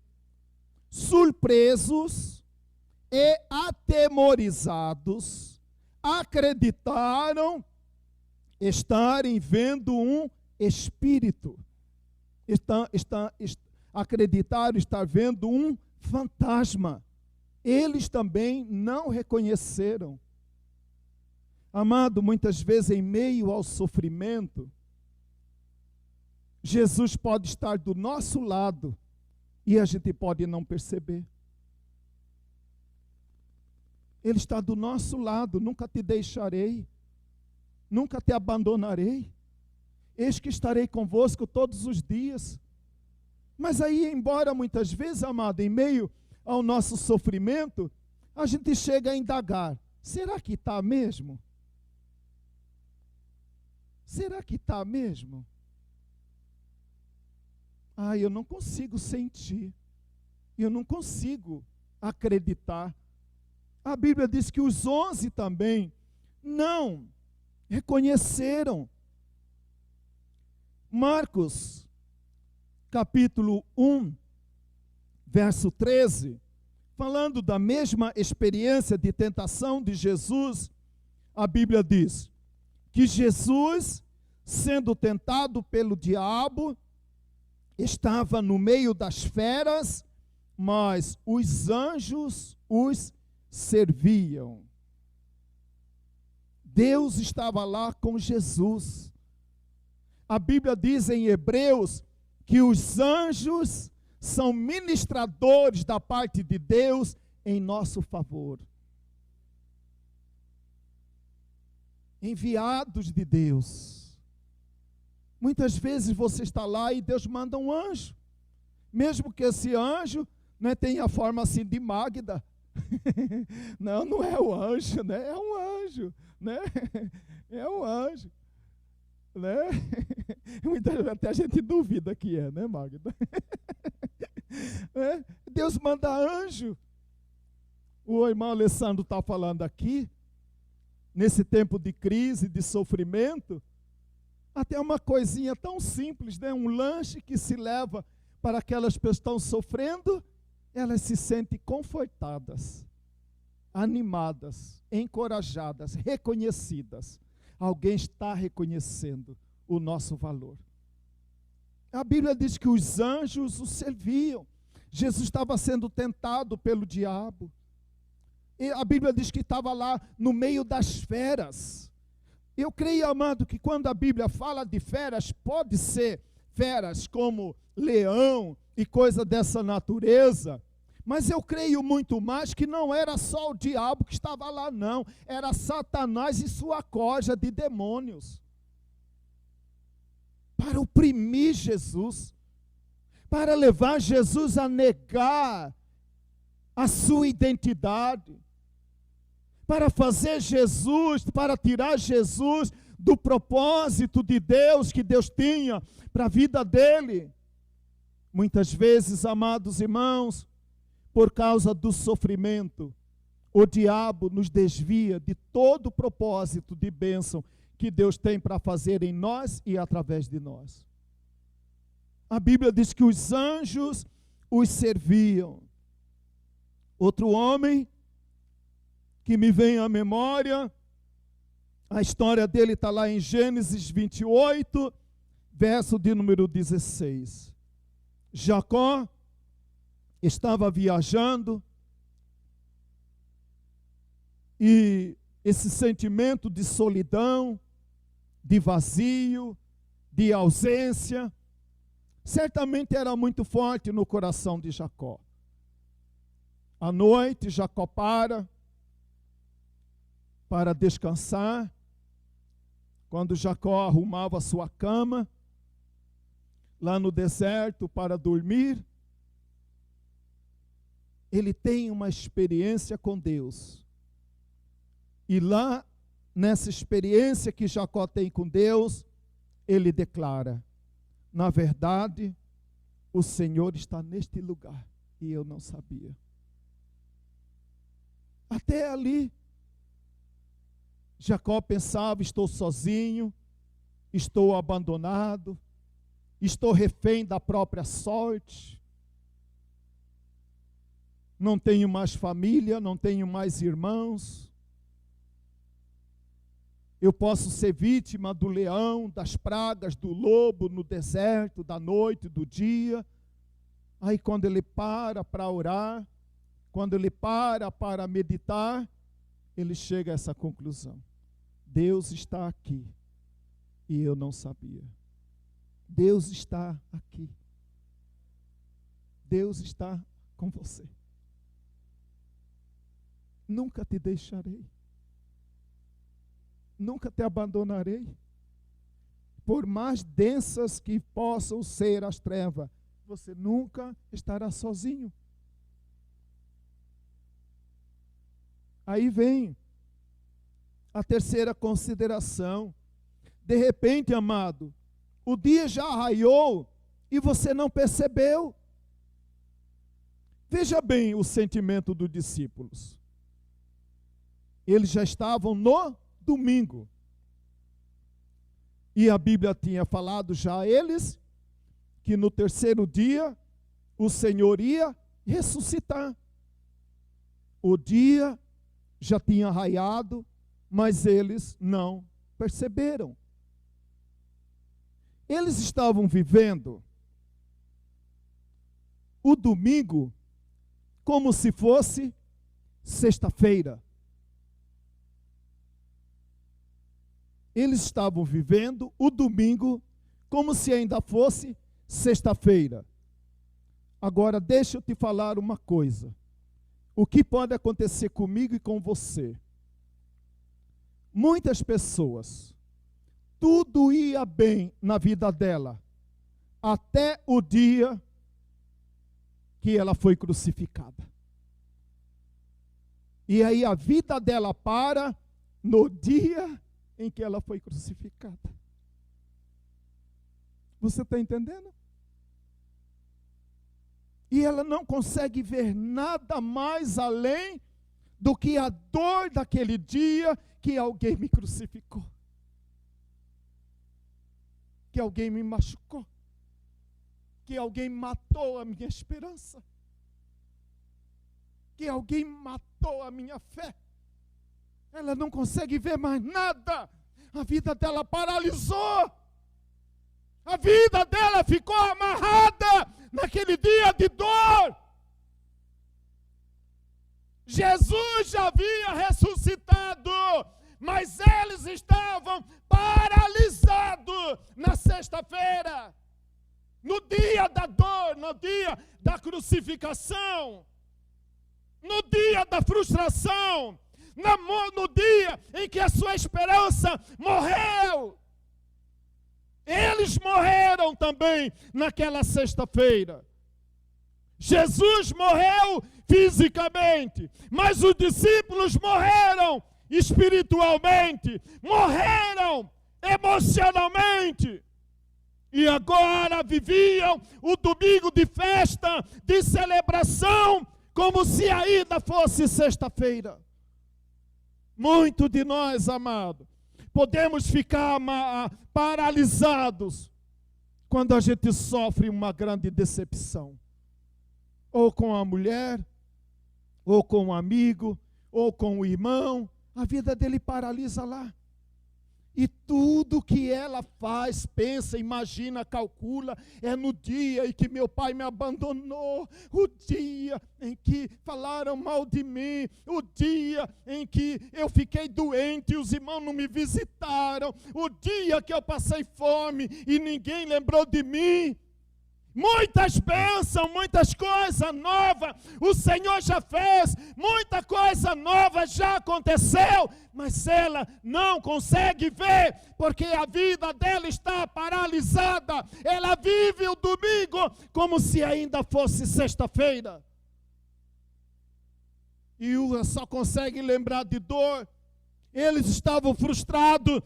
surpresos e atemorizados, acreditaram estarem vendo um espírito. Acreditaram estar vendo um fantasma. Eles também não reconheceram. Amado, muitas vezes em meio ao sofrimento, Jesus pode estar do nosso lado, E a gente pode não perceber. Ele está do nosso lado, nunca te deixarei, nunca te abandonarei. Eis que estarei convosco todos os dias. Mas aí, embora muitas vezes, amado, em meio ao nosso sofrimento, a gente chega a indagar, será que está mesmo? Será que está mesmo? Eu não consigo sentir, eu não consigo acreditar. A Bíblia diz que os 11 também não reconheceram. Marcos, capítulo 1, verso 13, falando da mesma experiência de tentação de Jesus, a Bíblia diz que Jesus, sendo tentado pelo diabo, estava no meio das feras, mas os anjos os serviam. Deus estava lá com Jesus. A Bíblia diz em Hebreus que os anjos são ministradores da parte de Deus em nosso favor. Enviados de Deus. Muitas vezes você está lá e Deus manda um anjo. Mesmo que esse anjo, né, tenha a forma assim de Magda. Não, não é o anjo, né? É um anjo, né? É um anjo, né? Muitas vezes até a gente duvida que é, né, Magda? É? Deus manda anjo. O irmão Alessandro está falando aqui, nesse tempo de crise, de sofrimento, até uma coisinha tão simples, né? Um lanche que se leva para aquelas pessoas que estão sofrendo, elas se sentem confortadas, animadas, encorajadas, reconhecidas. Alguém está reconhecendo o nosso valor. A Bíblia diz que os anjos o serviam. Jesus estava sendo tentado pelo diabo. E a Bíblia diz que estava lá no meio das feras. Eu creio, amado, que quando a Bíblia fala de feras, pode ser feras como leão e coisa dessa natureza, mas eu creio muito mais que não era só o diabo que estava lá, não. Era Satanás e sua corja de demônios. Para oprimir Jesus, para levar Jesus a negar a sua identidade, para fazer Jesus, para tirar Jesus do propósito de Deus que Deus tinha para a vida dele. Muitas vezes, amados irmãos, por causa do sofrimento, o diabo nos desvia de todo o propósito de bênção que Deus tem para fazer em nós e através de nós. A Bíblia diz que os anjos os serviam. Outro homem que me vem à memória, a história dele está lá em Gênesis 28, verso de número 16. Jacó estava viajando e esse sentimento de solidão, de vazio, de ausência, certamente era muito forte no coração de Jacó. À noite, Jacó para descansar. Quando Jacó arrumava a sua cama, lá no deserto para dormir, ele tem uma experiência com Deus. E lá, nessa experiência que Jacó tem com Deus, ele declara: na verdade, o Senhor está neste lugar, e eu não sabia. Até ali, Jacó pensava: estou sozinho, estou abandonado, estou refém da própria sorte, não tenho mais família, não tenho mais irmãos, eu posso ser vítima do leão, das pragas, do lobo no deserto, da noite, do dia. Aí quando ele para orar, quando ele para meditar, ele chega a essa conclusão: Deus está aqui e eu não sabia. Deus está aqui. Deus está com você. Nunca te deixarei. Nunca te abandonarei. Por mais densas que possam ser as trevas, você nunca estará sozinho. Aí vem a terceira consideração. De repente, amado, o dia já raiou e você não percebeu. Veja bem o sentimento dos discípulos. Eles já estavam no domingo. E a Bíblia tinha falado já a eles que no terceiro dia o Senhor ia ressuscitar. O dia já tinha raiado, mas eles não perceberam. Eles estavam vivendo o domingo como se fosse sexta-feira. Eles estavam vivendo o domingo como se ainda fosse sexta-feira. Agora, deixa eu te falar uma coisa. O que pode acontecer comigo e com você? Muitas pessoas, tudo ia bem na vida dela, até o dia que ela foi crucificada. E aí a vida dela para no dia em que ela foi crucificada. Você está entendendo? E ela não consegue ver nada mais além do que a dor daquele dia que alguém me crucificou. Que alguém me machucou. Que alguém matou a minha esperança. Que alguém matou a minha fé. Ela não consegue ver mais nada. A vida dela paralisou. A vida dela ficou amarrada naquele dia de dor. Jesus já havia ressuscitado, mas eles estavam paralisados na sexta-feira, no dia da dor, no dia da crucificação, no dia da frustração, no dia em que a sua esperança morreu. Eles morreram também naquela sexta-feira. Jesus morreu fisicamente, mas os discípulos morreram espiritualmente, morreram emocionalmente. E agora viviam o domingo de festa, de celebração, como se ainda fosse sexta-feira. Muito de nós, amado, podemos ficar paralisados quando a gente sofre uma grande decepção. Ou com a mulher, ou com um amigo, ou com o irmão. A vida dele paralisa lá. E tudo que ela faz, pensa, imagina, calcula, é no dia em que meu pai me abandonou, o dia em que falaram mal de mim, o dia em que eu fiquei doente e os irmãos não me visitaram, o dia que eu passei fome e ninguém lembrou de mim. Muitas bênçãos, muitas coisas novas o Senhor já fez, muita coisa nova já aconteceu, mas ela não consegue ver, porque a vida dela está paralisada. Ela vive o domingo como se ainda fosse sexta-feira. E ela só consegue lembrar de dor. Eles estavam frustrados.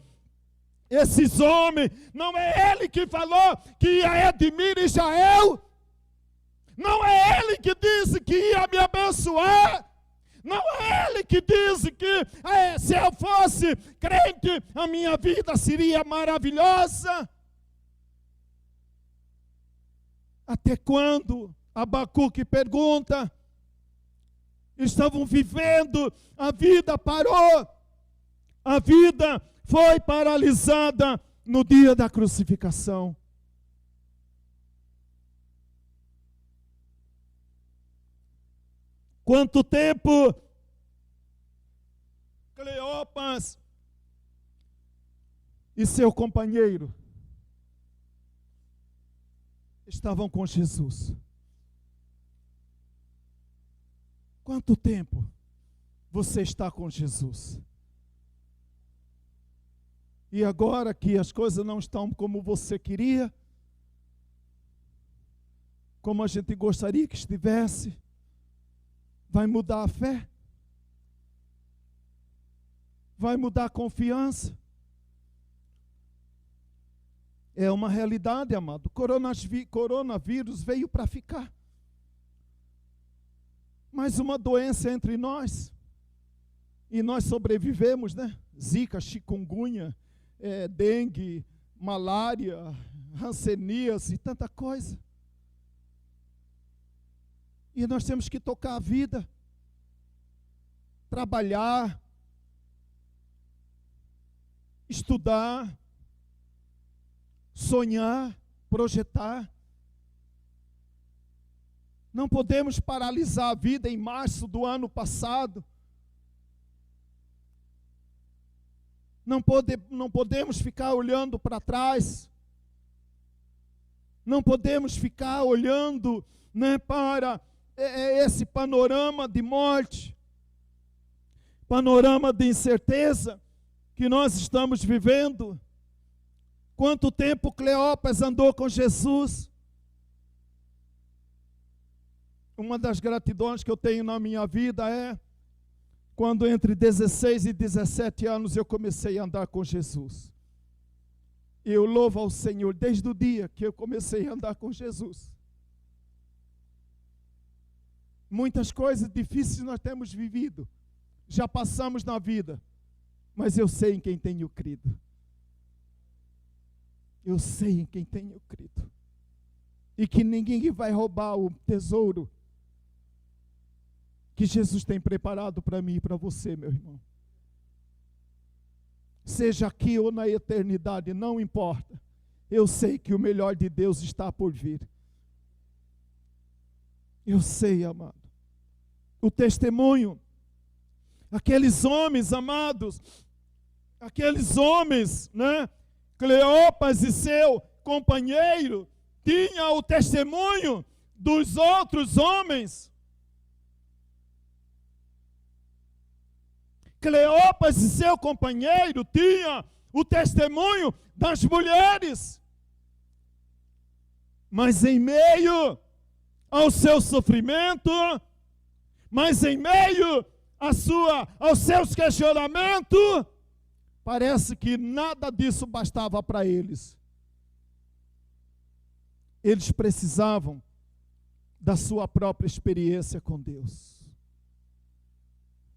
Esses homens, não é ele que falou que ia Edmir e Israel? Não é ele que disse que ia me abençoar? Não é ele que disse que se eu fosse crente, a minha vida seria maravilhosa? Até quando? Abacuque pergunta. Estavam vivendo, a vida parou, a vida foi paralisada no dia da crucificação. Quanto tempo Cleopas e seu companheiro estavam com Jesus? Quanto tempo você está com Jesus? E agora que as coisas não estão como você queria, como a gente gostaria que estivesse, vai mudar a fé? Vai mudar a confiança? É uma realidade, amado. O coronavírus veio para ficar. Mais uma doença entre nós. E nós sobrevivemos, né? Zika, chikungunya, dengue, malária, hanseníase e tanta coisa. E nós temos que tocar a vida, trabalhar, estudar, sonhar, projetar. Não podemos paralisar a vida em março do ano passado. Não podemos ficar olhando para trás. Não podemos ficar olhando, né, para esse panorama de morte, panorama de incerteza que nós estamos vivendo. Quanto tempo Cleopas andou com Jesus? Uma das gratidões que eu tenho na minha vida é quando entre 16 e 17 anos eu comecei a andar com Jesus. Eu louvo ao Senhor desde o dia que eu comecei a andar com Jesus. Muitas coisas difíceis nós temos vivido, já passamos na vida, mas eu sei em quem tenho crido. Eu sei em quem tenho crido. E que ninguém vai roubar o tesouro que Jesus tem preparado para mim e para você, meu irmão. Seja aqui ou na eternidade, não importa. Eu sei que o melhor de Deus está por vir. Eu sei, amado. O testemunho, aqueles homens, amados, aqueles homens, né? Cleopas e seu companheiro tinham o testemunho dos outros homens. Cleopas e seu companheiro tinham o testemunho das mulheres. Mas em meio ao seu sofrimento, mas em meio aos seus questionamentos, parece que nada disso bastava para eles. Eles precisavam da sua própria experiência com Deus.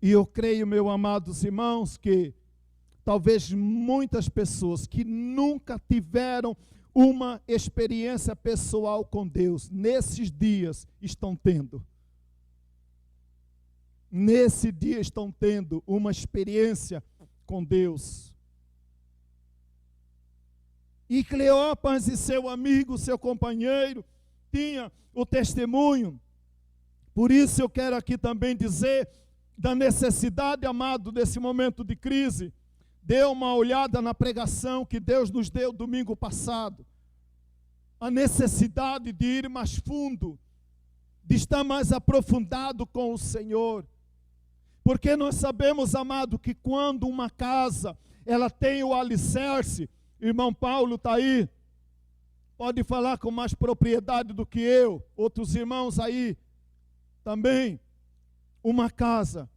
E eu creio, meus amados irmãos, que talvez muitas pessoas que nunca tiveram uma experiência pessoal com Deus, nesses dias estão tendo. Nesse dia estão tendo uma experiência com Deus. E Cleopas e seu amigo, seu companheiro, tinha o testemunho. Por isso eu quero aqui também dizer da necessidade, amado, desse momento de crise. Dê uma olhada na pregação que Deus nos deu domingo passado. A necessidade de ir mais fundo, de estar mais aprofundado com o Senhor. Porque nós sabemos, amado, que quando uma casa, ela tem o alicerce, irmão Paulo está aí, pode falar com mais propriedade do que eu, outros irmãos aí também. Uma casa,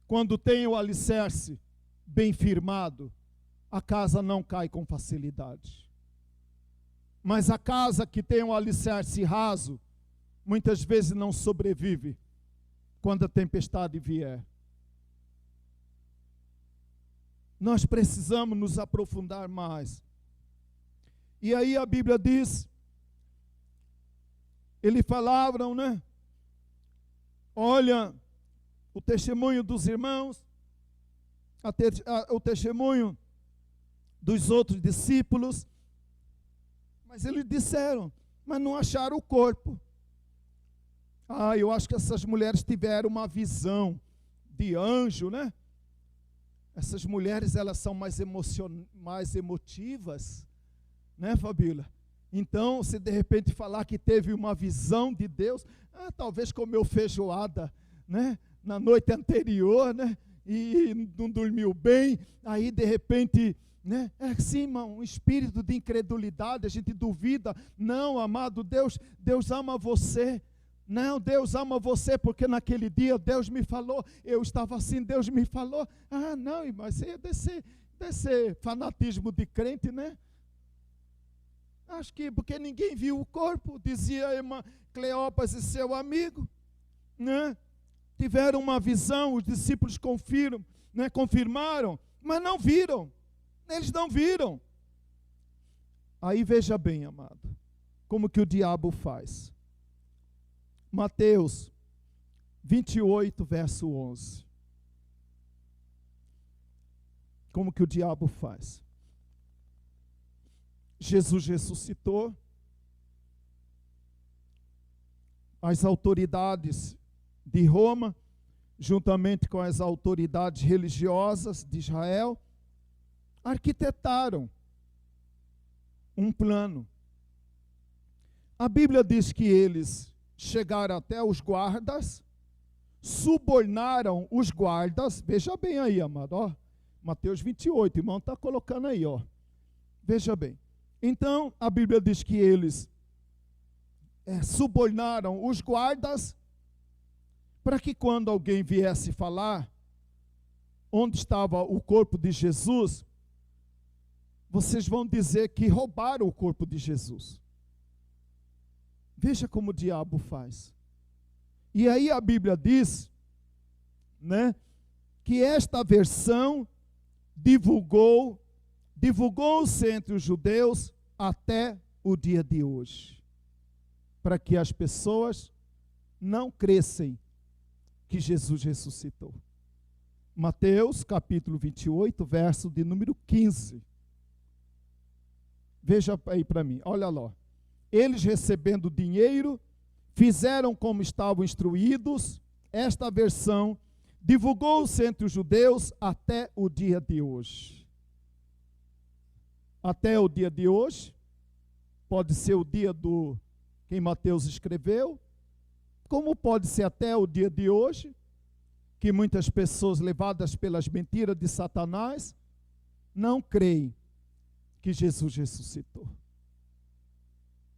quando tem o alicerce bem firmado, a casa não cai com facilidade. Mas a casa que tem o alicerce raso, muitas vezes não sobrevive quando a tempestade vier. Nós precisamos nos aprofundar mais. E aí a Bíblia diz, eles falavam, né? Olha, o testemunho dos irmãos, o testemunho dos outros discípulos, mas eles disseram, mas não acharam o corpo. Eu acho que essas mulheres tiveram uma visão de anjo, né? Essas mulheres, elas são mais emotivas, né, Fabíola? Então, se de repente falar que teve uma visão de Deus, talvez comeu feijoada, né? na noite anterior, né? E não dormiu bem, aí de repente, né? É assim, irmão, um espírito de incredulidade, a gente duvida. Não, amado, Deus ama você. Não, Deus ama você, porque naquele dia Deus me falou, eu estava assim, Deus me falou. Ah, não, irmão, isso aí deve ser fanatismo de crente, né? Acho que porque ninguém viu o corpo, dizia a irmã Cleopas e seu amigo, né? Tiveram uma visão, os discípulos confirmaram, mas não viram. Eles não viram. Aí veja bem, amado, como que o diabo faz. Mateus 28, verso 11. Como que o diabo faz? Jesus ressuscitou. As autoridades de Roma, juntamente com as autoridades religiosas de Israel, arquitetaram um plano. A Bíblia diz que eles chegaram até os guardas, subornaram os guardas. Veja bem aí, amado, ó, Mateus 28, o irmão está colocando aí, ó. Veja bem. Então, a Bíblia diz que eles subornaram os guardas para que quando alguém viesse falar onde estava o corpo de Jesus, vocês vão dizer que roubaram o corpo de Jesus. Veja como o diabo faz. E aí a Bíblia diz, né, que esta versão divulgou-se entre os judeus até o dia de hoje, para que as pessoas não crescem que Jesus ressuscitou. Mateus capítulo 28, verso de número 15. Veja aí para mim, olha lá. Eles recebendo dinheiro, fizeram como estavam instruídos. Esta versão divulgou-se entre os judeus até o dia de hoje. Até o dia de hoje, pode ser o dia do quem Mateus escreveu, como pode ser até o dia de hoje, que muitas pessoas levadas pelas mentiras de Satanás não creem que Jesus ressuscitou.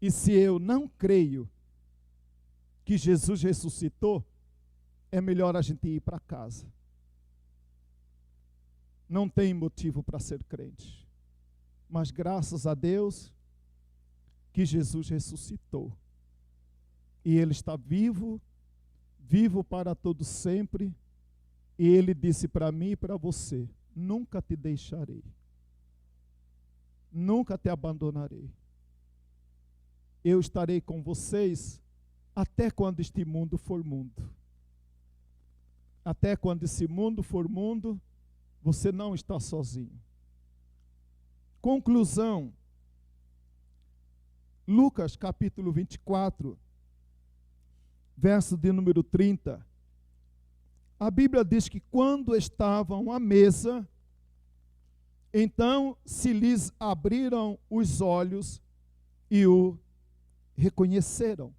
E se eu não creio que Jesus ressuscitou, é melhor a gente ir para casa. Não tem motivo para ser crente. Mas graças a Deus que Jesus ressuscitou. E Ele está vivo, vivo para todo sempre. E Ele disse para mim e para você, nunca te deixarei. Nunca te abandonarei. Eu estarei com vocês até quando este mundo for mundo. Até quando esse mundo for mundo, você não está sozinho. Conclusão. Lucas capítulo 24, verso de número 30. A Bíblia diz que quando estavam à mesa, então se lhes abriram os olhos e o reconheceram.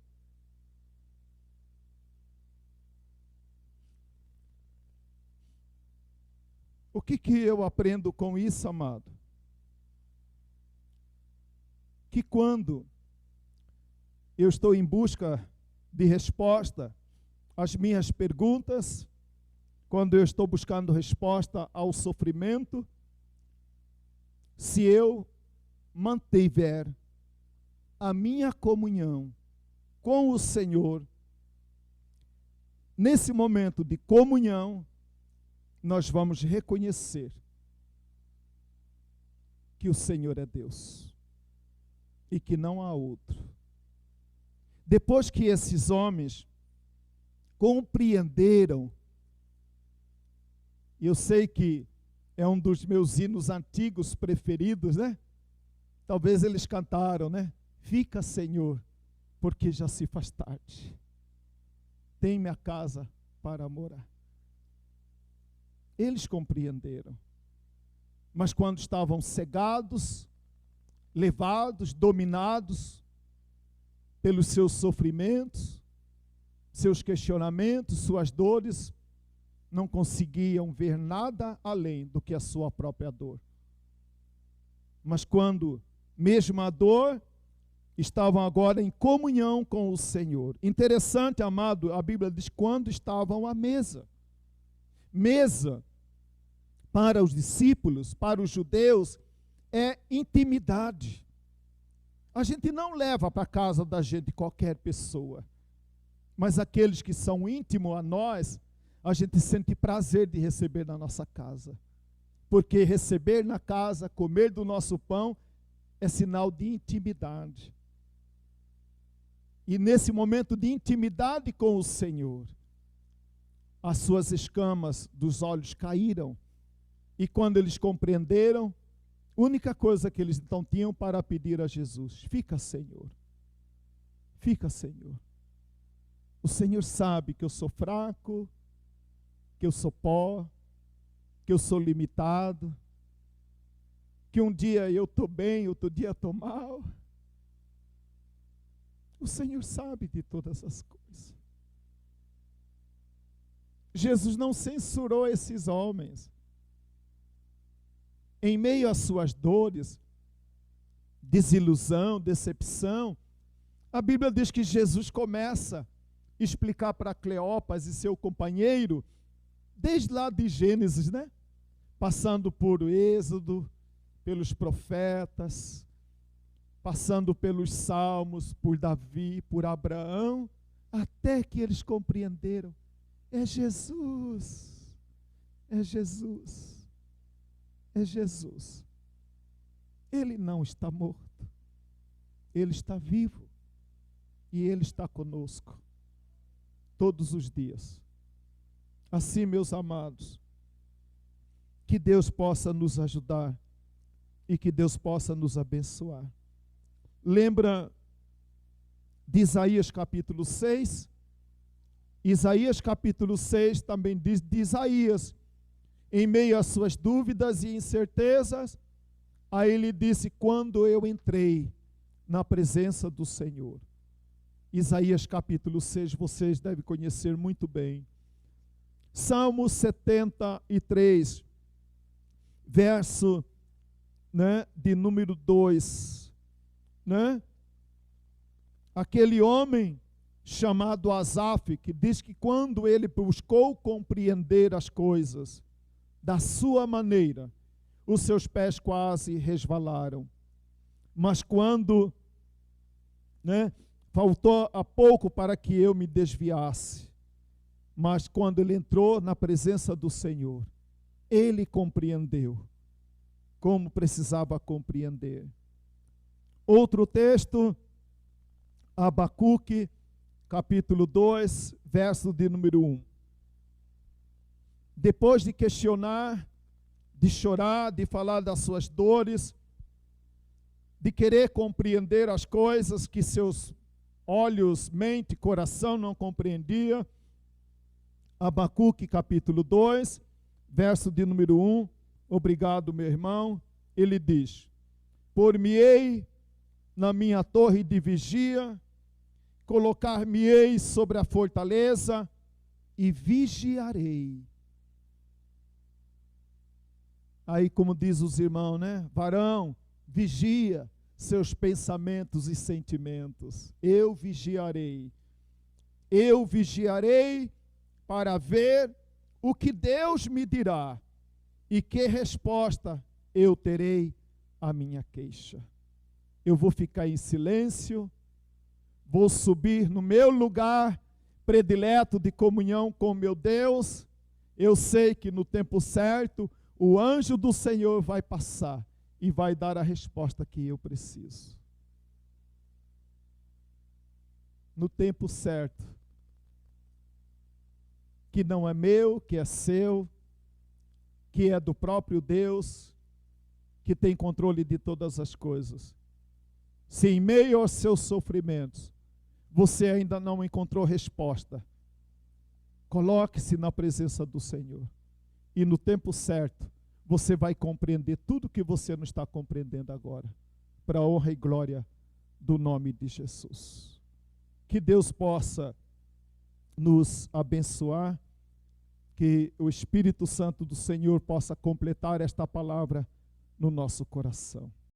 O que eu aprendo com isso, amado? Que quando eu estou em busca de resposta às minhas perguntas, quando eu estou buscando resposta ao sofrimento, se eu mantiver a minha comunhão com o Senhor, nesse momento de comunhão, nós vamos reconhecer que o Senhor é Deus e que não há outro. Depois que esses homens compreenderam, eu sei que é um dos meus hinos antigos preferidos, né? Talvez eles cantaram, né? Fica, Senhor, porque já se faz tarde. Tem minha casa para morar. Eles compreenderam. Mas quando estavam cegados, levados, dominados pelos seus sofrimentos, seus questionamentos, suas dores, não conseguiam ver nada além do que a sua própria dor. Mas quando, mesmo a dor, estavam agora em comunhão com o Senhor. Interessante, amado, a Bíblia diz quando estavam à mesa. Mesa, para os discípulos, para os judeus, é intimidade. A gente não leva para a casa da gente qualquer pessoa, mas aqueles que são íntimos a nós, a gente sente prazer de receber na nossa casa. Porque receber na casa, comer do nosso pão, é sinal de intimidade. E nesse momento de intimidade com o Senhor, as suas escamas dos olhos caíram. E quando eles compreenderam, a única coisa que eles então tinham para pedir a Jesus: fica, Senhor. Fica, Senhor. O Senhor sabe que eu sou fraco, que eu sou pó, que eu sou limitado, que um dia eu estou bem, outro dia estou mal. O Senhor sabe de todas as coisas. Jesus não censurou esses homens. Em meio às suas dores, desilusão, decepção, a Bíblia diz que Jesus começa a explicar para Cleopas e seu companheiro, desde lá de Gênesis, né? Passando por Êxodo, pelos profetas, passando pelos Salmos, por Davi, por Abraão, até que eles compreenderam: é Jesus, é Jesus, é Jesus. Ele não está morto, Ele está vivo, e Ele está conosco, todos os dias. Assim, meus amados, que Deus possa nos ajudar, e que Deus possa nos abençoar. Lembra de Isaías capítulo 6? Isaías capítulo 6 também diz de Isaías, em meio às suas dúvidas e incertezas, aí ele disse: quando eu entrei na presença do Senhor. Isaías capítulo 6, vocês devem conhecer muito bem. Salmo 73, verso, de número 2. Aquele homem chamado Asaf, que diz que quando ele buscou compreender as coisas da sua maneira, os seus pés quase resvalaram. Mas quando, faltou a pouco para que eu me desviasse, mas quando ele entrou na presença do Senhor, ele compreendeu como precisava compreender. Outro texto, Abacuque, capítulo 2, verso de número 1. Depois de questionar, de chorar, de falar das suas dores, de querer compreender as coisas que seus olhos, mente, coração não compreendia, Abacuque, capítulo 2, verso de número 1, obrigado, meu irmão, ele diz: por-me-ei na minha torre de vigia, colocar-me-ei sobre a fortaleza e vigiarei. Aí, como diz os irmãos, varão, vigia seus pensamentos e sentimentos. Eu vigiarei para ver o que Deus me dirá e que resposta eu terei à minha queixa. Eu vou ficar em silêncio, vou subir no meu lugar predileto de comunhão com meu Deus. Eu sei que no tempo certo o anjo do Senhor vai passar e vai dar a resposta que eu preciso. No tempo certo, que não é meu, que é seu, que é do próprio Deus, que tem controle de todas as coisas. Se em meio aos seus sofrimentos você ainda não encontrou resposta, coloque-se na presença do Senhor. E no tempo certo, você vai compreender tudo que você não está compreendendo agora, para a honra e glória do nome de Jesus. Que Deus possa nos abençoar, que o Espírito Santo do Senhor possa completar esta palavra no nosso coração.